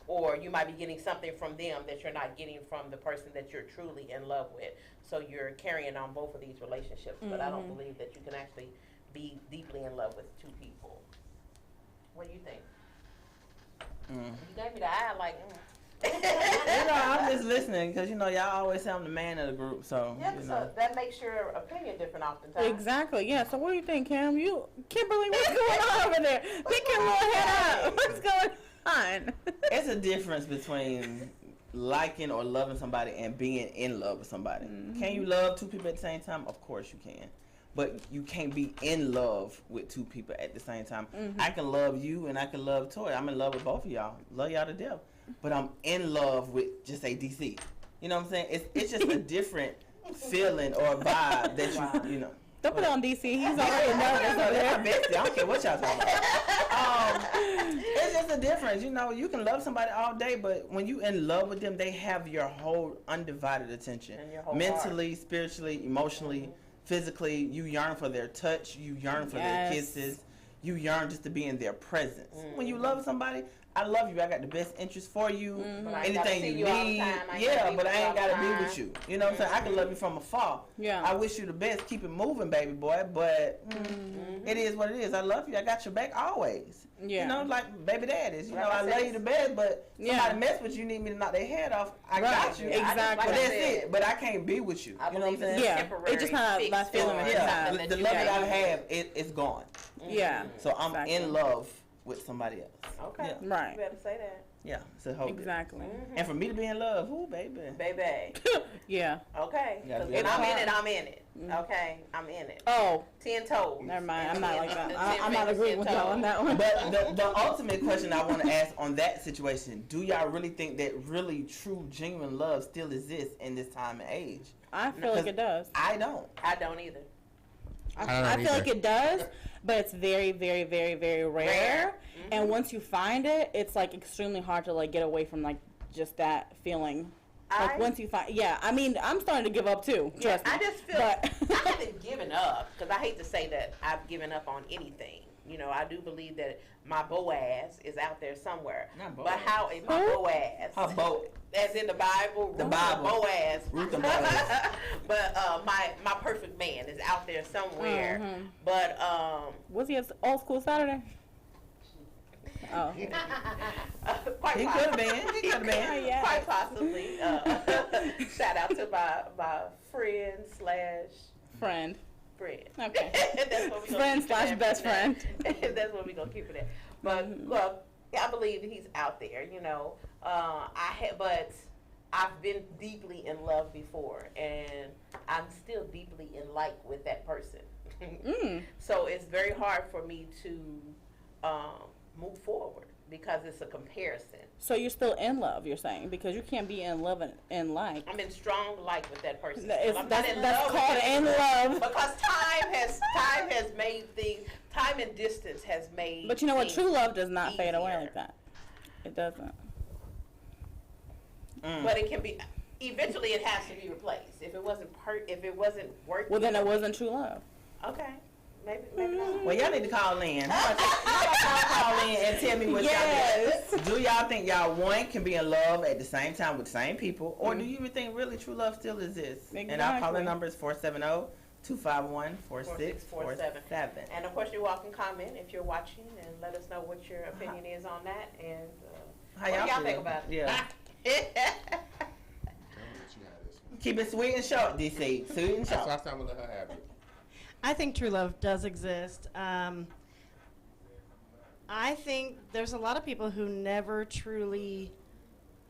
or you might be getting something from them that you're not getting from the person that you're truly in love with. So you're carrying on both of these relationships, but I don't believe that you can actually be deeply in love with two people. What do you think? You gave me the eye like, I'm just listening because y'all always say I'm the man of the group, so so that makes your opinion different oftentimes. Exactly. Yeah. So what do you think, Kim? Kimberly, what's going on over there? Pick your little head up. What's going on? It's a difference between liking or loving somebody and being in love with somebody. Can you love two people at the same time? Of course you can. But you can't be in love with two people at the same time. I can love you and I can love Toy. I'm in love with both of y'all. Love y'all to death. But I'm in love with, just say, DC. You know what I'm saying? It's just a different feeling or vibe that you know. Don't put it on DC. He's already nervous over there. I don't care what y'all talking about. It's just a difference. You can love somebody all day, but when you in love with them, they have your whole undivided attention. And your whole mentally, heart. spiritually, emotionally, physically. You yearn for their touch. You yearn for their kisses. You yearn just to be in their presence. When you love somebody, I love you. I got the best interest for you. Anything you need. But I ain't gotta be with you. You know what I'm saying? I can love you from afar. Yeah. I wish you the best. Keep it moving, baby boy. But it is what it is. I love you. I got your back always. Yeah. Like baby daddies. I love you the best, but somebody mess with you, need me to knock their head off. I got you. Exactly. But that's it. But I can't be with you. You know what I'm saying? Yeah. It just kind of last feeling at the time. The love that I have, it's gone. Yeah. So I'm in love with somebody else. Okay. Yeah. Right. You better say that. Yeah, it's a whole Exactly. And for me to be in love, ooh, baby. Baby. Yeah. Okay. You gotta 'Cause be when in I'm the in it, I'm in it. Okay? I'm in it. Oh, 10 toes. never mind. I'm not like that. 10 I'm not fingers, agreeing 10 with y'all on toes. that one. But the ultimate question I want to ask on that situation, do y'all really think that really true, genuine love still exists in this time and age? I feel like it does. I don't. I don't either. I feel like it does, but it's very, very, very, very rare. And once you find it, it's like extremely hard to like get away from like just that feeling. Like once you find, I mean, I'm starting to give up too. Trust me. I just feel I haven't given up because I hate to say that I've given up on anything. I do believe that my Boaz is out there somewhere. Not Boaz. But how is my Boaz? Her boat. As in the Bible, The Bible. Boaz. Ruth and Boaz. But my perfect man is out there somewhere. But Was he an old school Saturday? Oh. quite He could have been. He could have been. Yeah. Quite possibly. Shout out to my friend / Friend. friend. Okay. That's what we gonna Friend keep it slash at best for now. friend. That's what we're gonna keep it at. But look, I believe that he's out there. But I've been deeply in love before, and I'm still deeply in like with that person. So it's very hard for me to move forward because it's a comparison. So you're still in love, you're saying, because you can't be in love and like. I'm in strong like with that person. It's- I'm not in that's love called with in love. because time has made things. Time and distance has made. But you know what? things True love does not fade away easier. like that. It doesn't. But it can be. Eventually, it has to be replaced. If it wasn't working. Well, then it wasn't true love. Okay. Maybe not. Well, y'all need to call in. How about y'all call in and tell me what y'all think? Do y'all think y'all can be in love at the same time with the same people, or do you even think really true love still exists? And our calling number is 470-251-4647. And of course, you're welcome to comment if you're watching and let us know what your opinion is on that. And How what do y'all feel? think about it? Yeah. Keep it sweet and short, DC. Sweet and So short. I said I'm gonna let her have it. I think true love does exist. I think there's a lot of people who never truly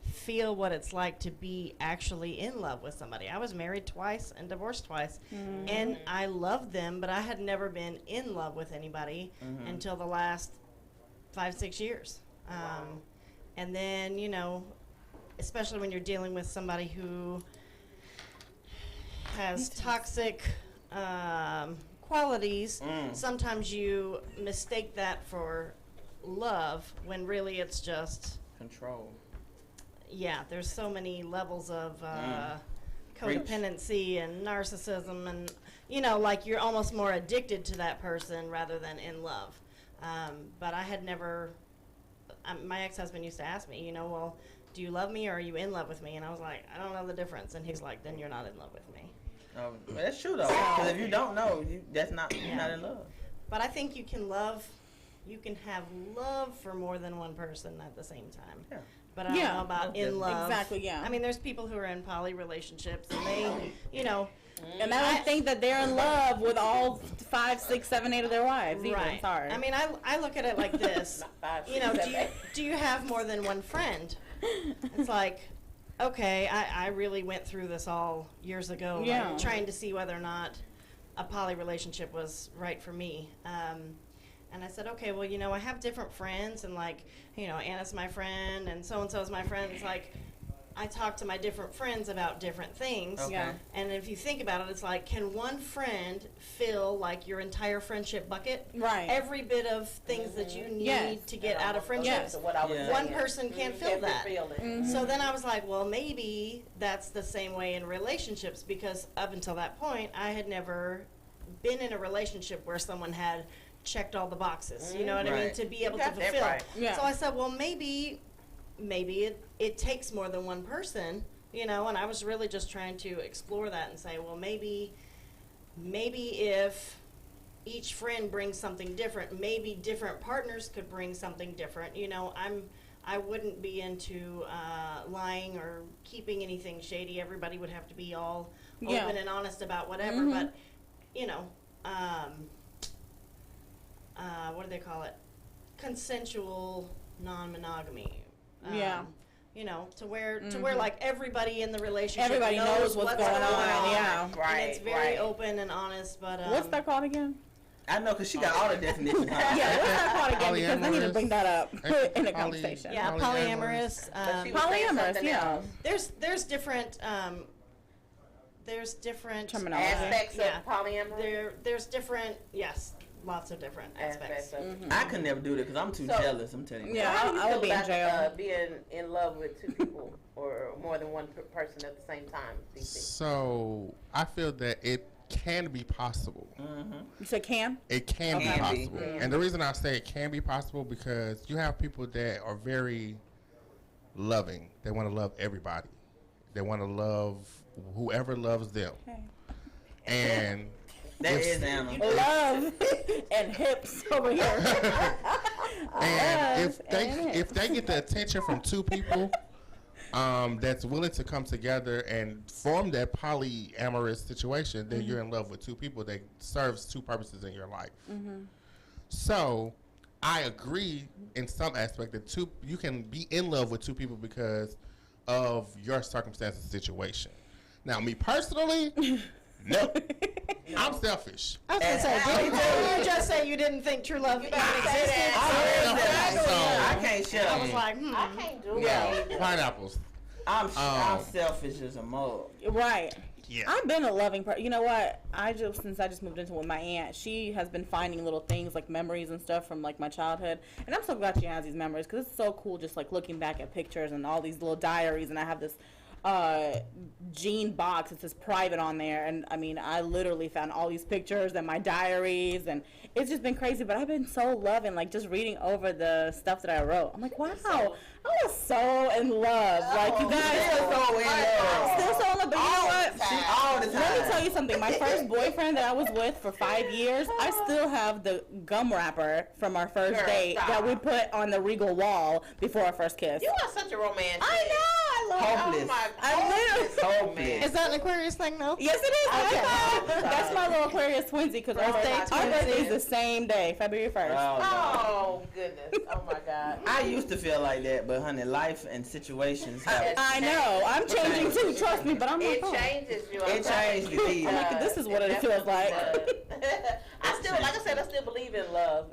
feel what it's like to be actually in love with somebody. I was married twice and divorced twice, and I loved them, but I had never been in love with anybody until the last 5-6 years. And then, especially when you're dealing with somebody who has toxic qualities, sometimes you mistake that for love when really it's just, Control. yeah, there's so many levels of Preach. codependency and narcissism, and you know, like you're almost more addicted to that person rather than in love. But I had never, my ex-husband used to ask me, you know, well, do you love me or are you in love with me? And I was like, I don't know the difference. And he's like, then you're not in love with me. Well, that's true though, because if you don't know, that's not you're not in love. But I think you can have love for more than one person at the same time. Yeah. But I don't know about in love. Exactly, yeah. I mean, there's people who are in poly relationships and they, you know. And I don't think that they're in love with all 5, 6, 7, 8 of their wives either. Right. Sorry. I mean, I look at it like this. Not 5, You know, 6, 7, 8. do you have more than one friend? It's like, okay, I really went through this all years ago, Yeah. like, trying to see whether or not a poly relationship was right for me. And I said, okay, well, you know, I have different friends, and like, you know, Anna's my friend, and so is my friend. It's like, I talk to my different friends about different things. Okay. Yeah. And if you think about it, it's like, can one friend fill like your entire friendship bucket? Right. Every bit of things that you need Yes. to get And out of almost friendships. to what I was Yeah. One saying. person can't fill Can't that. feel it. Mm-hmm. So then I was like, well, maybe that's the same way in relationships, because up until that point, I had never been in a relationship where someone had checked all the boxes. You know what I mean? Right. To be able to got that fulfill. right. Yeah. So I said, well, maybe it takes more than one person, you know, and I was really just trying to explore that and say, well, maybe if each friend brings something different, maybe different partners could bring something different. You know, I wouldn't be into lying or keeping anything shady. Everybody would have to be all Yeah. open and honest about whatever. Mhm. But, you know, what do they call it? Consensual non-monogamy. Yeah. You know, to where like everybody in the relationship Everybody knows what's going on, yeah. and Right, it's very right. open and honest. But What's that called again? I know, because she got all the definitions. Yeah, what's that called again? Because I need to bring that up in the Poly- conversation. Yeah, polyamorous. But she was saying Polyamorous, something yeah. else. There's different Terminology. Aspects yeah. of polyamory. There's different, yes, lots of different aspects. Of I could never do that because I'm too So- jealous. I'm telling you. Yeah. How do you I would feel be in about, jail. being in love with two people or more than one person at the same time, DC? So I feel that it can be possible. You said can? It can be Okay. possible. Mm. And the reason I say it can be possible because you have people that are very loving. They want to love everybody. They want to love whoever loves them. Okay. And That if- is Anna. Love and hips over here. And Love and if they get the attention from two people that's willing to come together and form that polyamorous situation, then you're in love with two people that serves two purposes in your life. So I agree in some aspect that you can be in love with two people because of your circumstances and situation. Now, me personally, no. I'm selfish. I was gonna say, didn't you just say you didn't think true love even existed? I can't shut I up. was like, I can't do Yeah. it. Pineapples. I'm selfish as a mug. Right. Yeah. I've been a loving person. You know what? Since I just moved into with my aunt, she has been finding little things like memories and stuff from like my childhood, and I'm so glad she has these memories because it's so cool. Just like looking back at pictures and all these little diaries, and I have this jean box. It says private on there, and I mean, I literally found all these pictures and my diaries, and it's just been crazy. But I've been so loving, like just reading over the stuff that I wrote. I'm like, wow, I was so in love. Like you guys, Still so in love. still so in love. But you know what? All the time. Let me tell you something. My first boyfriend that I was with for 5 years, I still have the gum wrapper from our first Girl, date stop. that we put on the Regal wall before our first kiss. You are such a romantic. I know. I love Hopeless. Oh my I literally- Hopeless. is that an Aquarius thing though? Yes, it is. Okay. I know. That's my little Aquarius twinsy because our Birthday birthday's twinsies. the same day, February 1st. Oh, no. Oh goodness. Oh my God. I used to feel like that, but honey, life and situations have I know. I'm changing too. Trust me, but I'm It like, oh. changes you. it changed the key. I'm like, this is what it feels like. I still, like I said, I still believe in love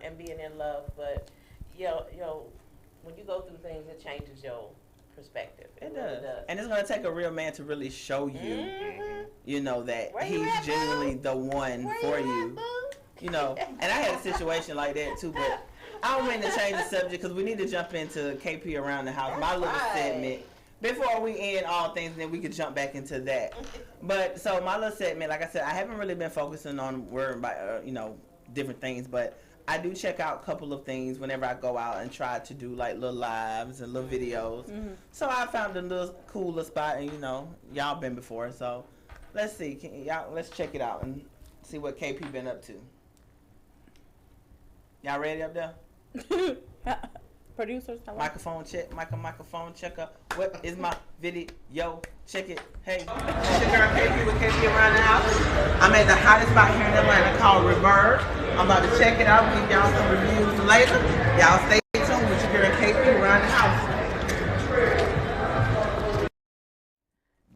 and being in love, but yo, when you go through things, it changes your perspective. It really does. And it's gonna take a real man to really show you, Mhm. you know, that Where you he's at, genuinely boo? the one Where for you you. at, boo? You know, and I had a situation like that too, but I don't mean to change the subject because we need to jump into KP around the house. My little segment. Before we end all things, then we could jump back into that. But so my little segment, like I said, I haven't really been focusing on worrying about different things, but I do check out a couple of things whenever I go out and try to do like little lives and little videos. Mm-hmm. So I found a little cooler spot, and y'all been before. So let's see, let's check it out and see what KP been up to. Y'all ready up there? Producers, microphone check, microphone checker. What is my video? Check it. Hey, it's your girl KP with KP around the house. I'm at the hottest spot here in Atlanta called Reverb. I'm about to check it out. Give y'all some reviews later. Y'all stay tuned with your girl KP around the house.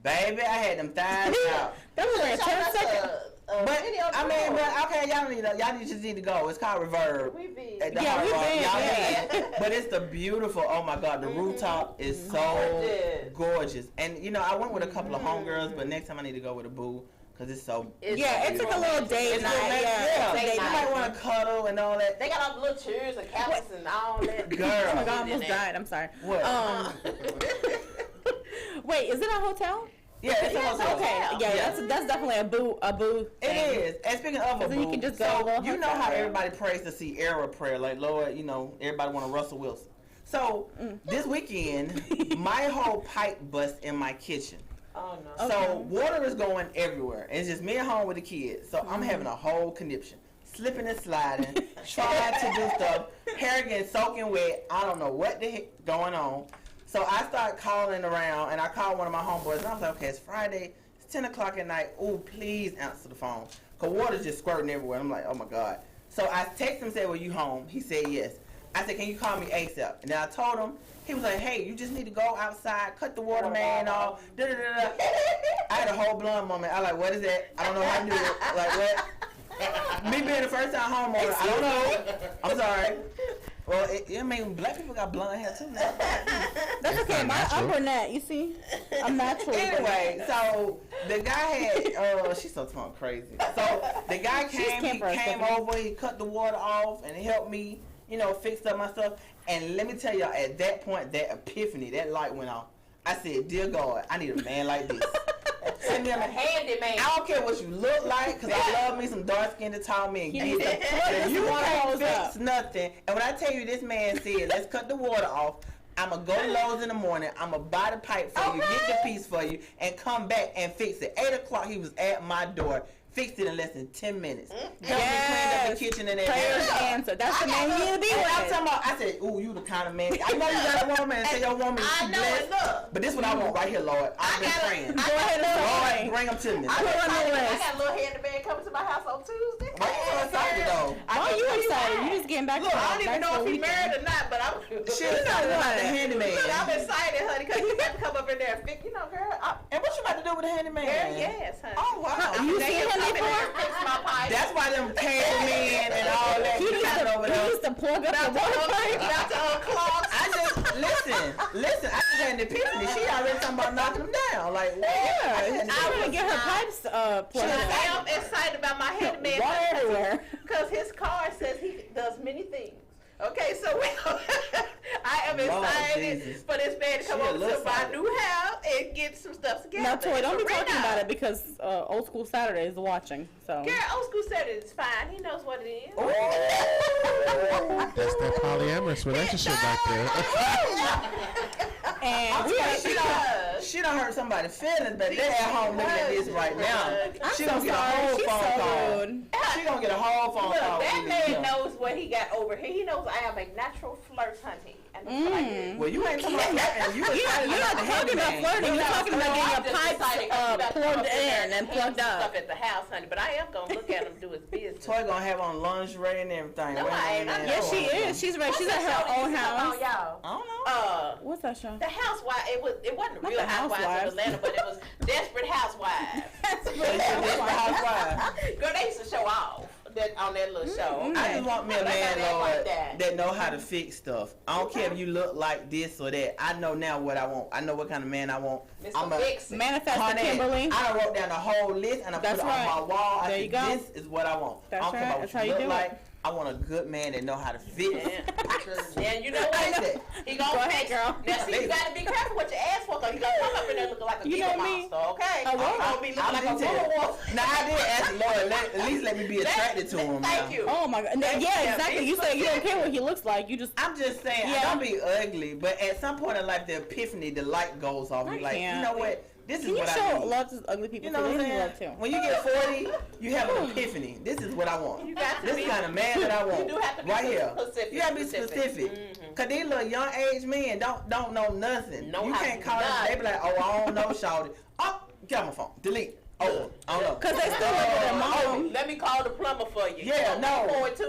Baby, I had them thighs out. That was like 10 seconds. But okay, y'all just need to go. It's called Reverb. We be. But it's the beautiful. Oh my God, the rooftop is so gorgeous. And I went with a couple of homegirls, but next time I need to go with a boo because it's so. It took a little date night. You might want to cuddle and all that. They got all the little chairs and couches and all that. Girl, oh my God, I almost died. I'm sorry. What? Wait, is it a hotel? Yeah, it's a hotel. Okay, yeah, that's definitely a boo thing. It is. And speaking of a boo, you can just go how everybody prays to see Era prayer, like Lord, everybody want a Russell Wilson. So this weekend, my whole pipe bust in my kitchen. Oh no. So water is going everywhere. It's just me at home with the kids. So I'm having a whole conniption. Slipping and sliding, trying to do stuff, hair getting soaking wet. I don't know what the heck going on. So I started calling around, and I called one of my homeboys, and I was like, okay, it's Friday, it's 10 o'clock at night. Ooh, please answer the phone. Because water's just squirting everywhere. I'm like, oh, my God. So I texted him and said, well, you home? He said, yes. I said, can you call me ASAP? And then I told him, he was like, hey, you just need to go outside, cut the water main off, da-da-da-da. I had a whole blonde moment. I was like, what is that? I don't know how to do it. Like, what? Me being the first time homeowner, I don't know. I'm sorry. Well, black people got blonde hair too now. That's okay. I'm brunette, you see? I'm natural. Anyway, so the guy had, she's so crazy. So the guy came over, he cut the water off, and he helped me, fix up my stuff. And let me tell y'all, at that point, that epiphany, that light went off. I said, dear God, I need a man like this. Send me a handyman. I don't care what you look like, because I love me some dark-skinned tall men. You can't fix nothing. And when I tell you this man said, let's cut the water off, I'm going to go to Lowe's in the morning, I'm going to buy the pipe for you, get the piece for you, and come back and fix it. 8 o'clock, he was at my door. Fixed it in less than 10 minutes. Helped me clean up the kitchen and everything. Prayers answered. That's the man you need to be with. I'm talking about, I said, ooh, you the kind of man. I know you got a woman and say your woman is blessed. But this is what I want right here, Lord. I've been praying. Go ahead and Lord, bring them to me. I got a little handyman coming to my house on Tuesday. Why you so excited though? Why are you excited? You just getting back to I don't even know if he's married or not, but I'm she's excited about the handyman. Look, I'm excited, honey, because he's got to come up in there and fix, girl. And what you about to do with the handyman? Girl, yes, honey. Oh, wow. You see him before? My pipe. That's why them cameramen and all that. He used to plug up the water pipe. About to unclog. I just listen. I just had an epiphany. She already talking about knocking them down. Like, what? Yeah, I want to get her pipes plugged up. I'm excited about my handyman because his card says he does many things. Okay, so I am excited for this man to come over to my new house and get some stuff together. Now, Toy, don't be talking about it because Old School Saturday is watching. So. Girl, Old School Saturday is fine. He knows what it is. That's that polyamorous relationship back there. And she done hurt somebody's feelings, but they're at home looking at this right now. She gonna get a whole phone call. She gonna get a whole phone call. That man knows what he got over here. He knows I am a natural flirt, honey. Well, you ain't talking about flirting. You're not talking about flirting. You're talking about getting your pipes plugged in and plugged up. Stuff at the house, honey. But I am gonna look at him do his business. Toy gonna have on lingerie and everything. No, I ain't. Yes, she is. She's right. She's at her own house. Y'all. I don't know. What's that show? The Housewives. It wasn't Real Housewives of Atlanta, but it was Desperate Housewives. Desperate Housewives. Girl, they used to show off on that little show. I just want me a man, Lord, that know how to fix stuff. I don't care if you look like this or that. I know now what I want. I know what kind of man I want. I'm a manifest Kimberly. I done wrote down the whole list and I put it on my wall. There you go. This is what I want. That's I don't care about what you look like. I want a good man that know how to fit. And you know what? He gonna Go ahead, fix. girl. Now see, you gotta be careful what you ask for, cause he gonna come up in there looking like a You giga know me. monster, okay? I will. Gonna be looking like a tell you. wolf. Now I did ask the Lord, at least let me be attracted to him. Thank now. you. Oh my God. Yeah, exactly. You say you don't care what he looks like. You just. I'm just saying, Yeah. I don't be ugly, but at some point in life, the epiphany, the light goes off. I You're like, can't. you know what? This Can is you what I show need. love to ugly people? You know what I'm They need saying? love too. When you get 40, you have an epiphany. This is what I want. You got to This be- kind of man that I want. You do have to be right here. specific. You gotta be specific. Cause these little young age men don't know nothing. Know You how can't to call them. nut. They be like, oh, I don't know, shawty. Oh, get my phone. Delete. Oh, I don't know. Cause they still live with their mom. Let me call the plumber for you. Yeah, no.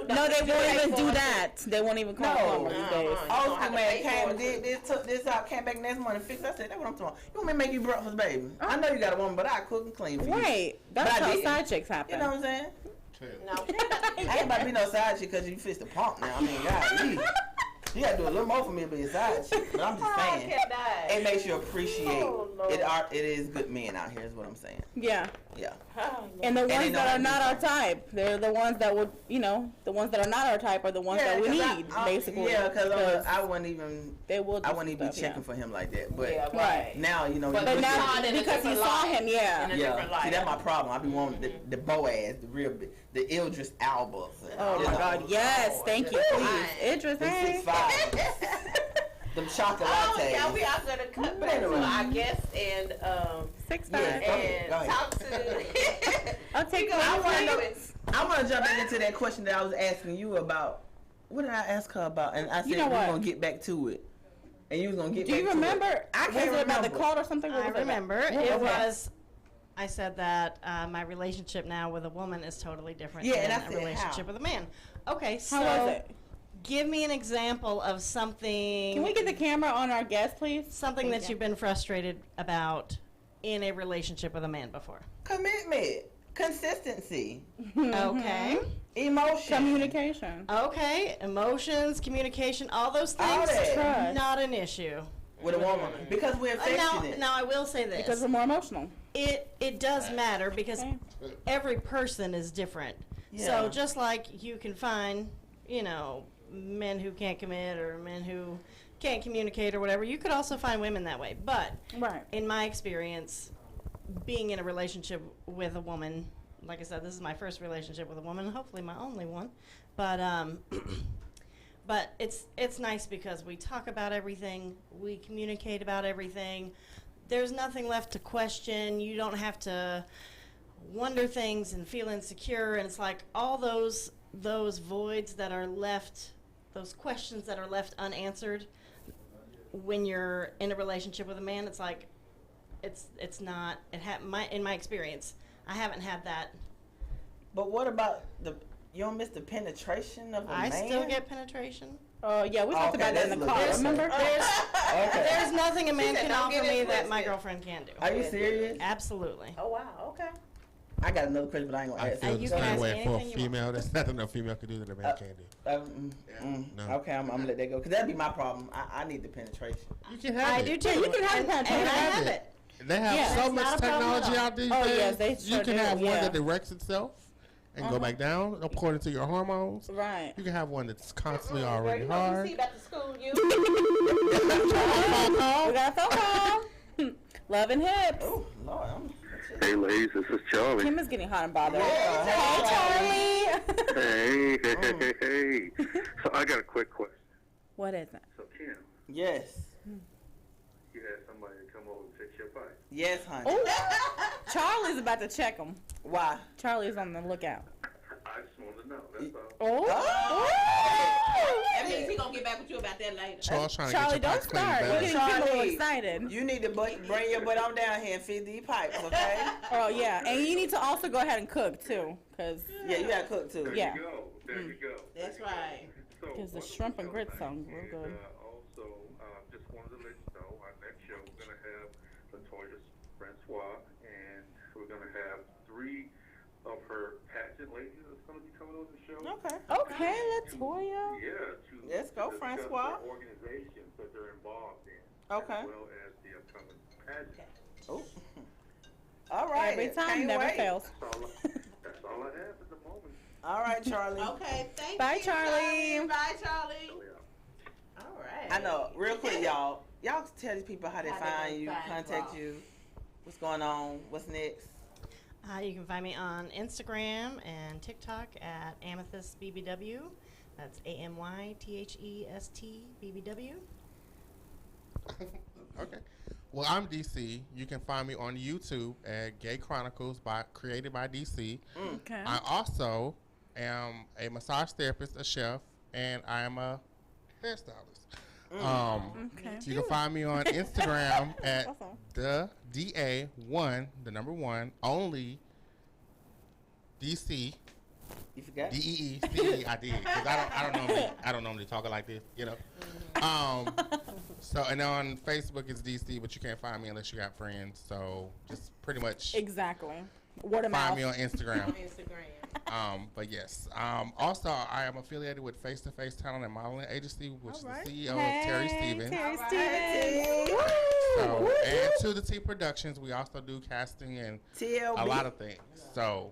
No, they won't even do that. They won't even call No. them these days. You Old don't school have to man pay came for and it. did this, took this out, came back next morning and fixed it. I said, that's what I'm talking about. You want me to make you breakfast, baby? I know you got a woman, but I cook and clean for you. Right. That's But I how didn't. side chicks happen. You know what I'm saying? No. I ain't about to be no side chick because you fixed the pump now. I mean, God, you gotta do a little more for me to be a side chick. But I'm just saying, it makes you appreciate Oh, Lord. it is good men out here, is what I'm saying. Yeah. Yeah. And the they ones know that how are to not do our something. type, they're the ones that would, the ones that are not our type are the ones that we 'cause need, I- basically. Yeah, because I wouldn't even, they will. I wouldn't even be stuff, checking for him like that. But Yeah, Right. now, you know, But you But look now, saw it in a because he different saw light. him, yeah. In a different light. See, that's my problem. I be wanting the Boaz, the real, the Idris Albas. Oh my God, yes, thank you, please. Idris, The hey. 6'5". Them chocolate Oh, lattes. yeah, we are gonna cut back to our guest and 6'5". Yeah. Go ahead. talk to. I'll take I want to know. Please. I want to jump back into that question that I was asking you about. What did I ask her about? And I said You know we were what? gonna get back to it. And you was gonna get Do back you to remember? it. I can't Was it about the remember. cult or something? What I was it about? remember. What It was that? was. I said that my relationship now with a woman is totally different Yeah, and than I a said relationship how? with a man. Okay, so How was it? give me an example of something. Can we get the camera on our guest, please? something Thank that you. you've been frustrated about in a relationship with a man before? Commitment, consistency, Okay. emotion. Communication. Okay. Emotions, communication, all those things. All that. Trust. Not an issue. With a woman because we're Now, affectionate. now I will say this. Because we're more emotional. It does matter because Okay. every person is different. Yeah. So just like you can find, men who can't commit or men who can't communicate or whatever, you could also find women that way. But Right. in my experience, being in a relationship with a woman, like I said, this is my first relationship with a woman, hopefully my only one. But but it's nice because we talk about everything, we communicate about everything. There's nothing left to question. You don't have to wonder things and feel insecure, and it's like all those voids that are left, those questions that are left unanswered when you're in a relationship with a man. It's like it's not in my experience, I haven't had that. But what about you don't miss the penetration of a I man? still get penetration. Oh, yeah, we talked Okay, about that in that's the a car, little remember? Okay. There's nothing a man said, can "Don't offer get me it that my twisted." girlfriend can do. Are you serious? Absolutely. Oh wow. Okay. I got another question, but I ain't gonna I ask feel it. you the can same ask way me for a anything you want. female. There's nothing a female can do that a man can't do. No. Okay, I'm gonna let that go because that'd be my problem. I need the penetration. You can have I it. do too. Yeah, you can have and, penetration. and I Have have it. it. They have Yeah. so That's much not a problem at technology all. out these Oh, days. yes, they you sure can do, have one yeah. that directs itself and go back down according to your hormones. Right. You can have one that's constantly Girl, already you know, you hard. see about the school you. We got a phone call. Love and hips. Oh Lord, Hey, ladies, this is Charlie. Kim is getting hot and bothered. Hey, Hey, Charlie. Hey. So I got a quick question. What is it? So, Kim, yes, you had somebody come over and fix your pipe. yes, honey. Oh, Charlie's about to check him. Why? Charlie's on the lookout. I just wanted to know, that's all. Oh. That means he gonna get back with you about that later. Charles trying to Charlie, get your don't pipe cleaned start. You're better. getting people a little Charlie. excited. You need to bring your butt on down here and feed these pipes, okay? Oh, yeah. And you need to also go ahead and cook, too. Because Yeah, you gotta cook too. There Yeah. you go. There you go. That's right. So, Because the what shrimp and we're grits gonna sound real is, good. Also, just wanted to let you know, our next show, we're going to have Latoya Francois, and we're going to have 3 of her pageant ladies that's going to be coming on the show. Okay. okay, Latoya. Yeah, Let's go, discuss Francois. the organizations that they're involved in, Okay. as well as the upcoming pageant. Oh. All right. Every time, Can't never wait. fails. That's all I have at the moment. All right, Charlie. Okay, thank Bye, you, Charlie. Bye, Charlie. All right. I know. Real quick, y'all. Y'all tell these people how they How they find can you, find contact Ross. you. What's going on? What's next? You can find me on Instagram and TikTok at Amythest BBW. That's AMYTHEST BBW. Okay. Well, I'm DC. You can find me on YouTube at Gay Chronicles created by DC. Okay. I also am a massage therapist, a chef, and I am a hairstylist. Okay. You can find me on Instagram at Awesome. the DA1, the number 1, only DC. You forgot? DEECE. I did because I don't normally talk like this, you know. So and on Facebook it's DC, but you can't find me unless you got friends. So just pretty much Exactly. Word of find mouth. me on Instagram. Instagram. But yes. Also I am affiliated with Face to Face Talent and Modeling Agency, which is the CEO of Terry Stevens. Terry All Stevens. So and to the T Productions, we also do casting and TLB. a lot of things. So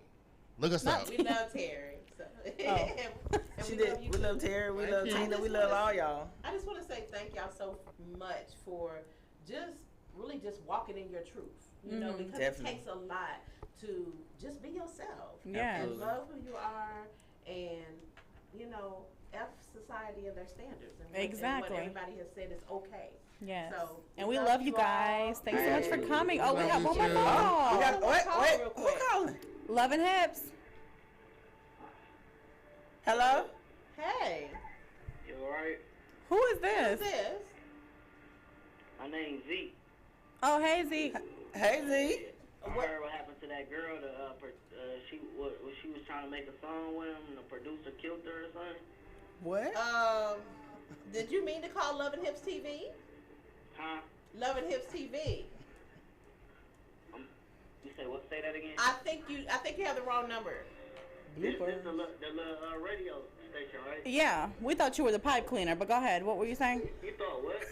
look us up. We love Terry. So. And She we did. love you We too. love Terry. We love you. Tina. We love all y'all. I just want to say thank y'all so much for just really just walking in your truth. You know, because Definitely. it takes a lot to just be yourself. Yes. And love who you are and, you know, F society and their standards. And Exactly. what everybody has said is okay. Yes. So, And we love you guys. all. Thanks so much for Hey. coming. Oh, we Love got you one more too. call. We got, wait, Call wait. real Who quick. calling? Love and Hips. Hello? Hey, You alright? Who is who's this? this? My name's Zeke. Oh, hey, Zeke. Hey, Z. I heard what happened to that girl. She was trying to make a song with him, and the producer killed her or something. What? Did you mean to call Love and Hips TV? Huh? Love and Hips TV. You say what? Say that again. I think you have the wrong number. This the little radio station, right? Yeah, we thought you were the pipe cleaner, but go ahead. What were you saying? You thought what?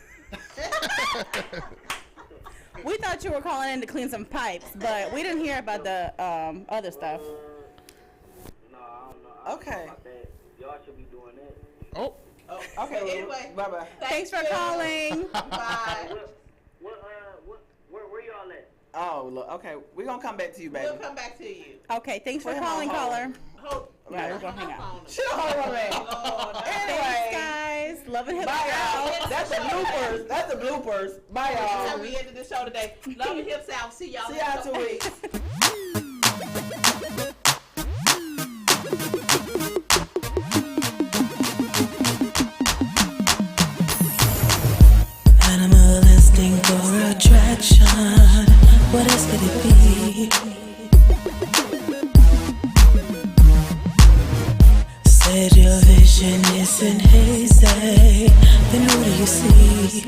We thought you were calling in to clean some pipes, but we didn't hear about the other stuff. No, I don't know. I don't Okay. know about that. Y'all should be doing that. Oh, Oh, Okay, well, anyway, bye-bye. Thanks for you. calling. Bye. Where y'all at? Oh, look. Okay, we're going to come back to you, baby. We'll come back to you. Okay, thanks for Wait, calling, hold on. caller. Hold. Yeah, we're gonna hang out. She don't hold on, man. Oh, no. Thanks, guys. Love and Hips. Bye, y'all. out. That's the bloopers. That's the bloopers. Bye, That's how y'all. we ended the show today. Love and Hips out. See y'all. See y'all in 2 weeks. Animalistic for attraction. What else could it be? Said your vision isn't hazy. Then who do you see?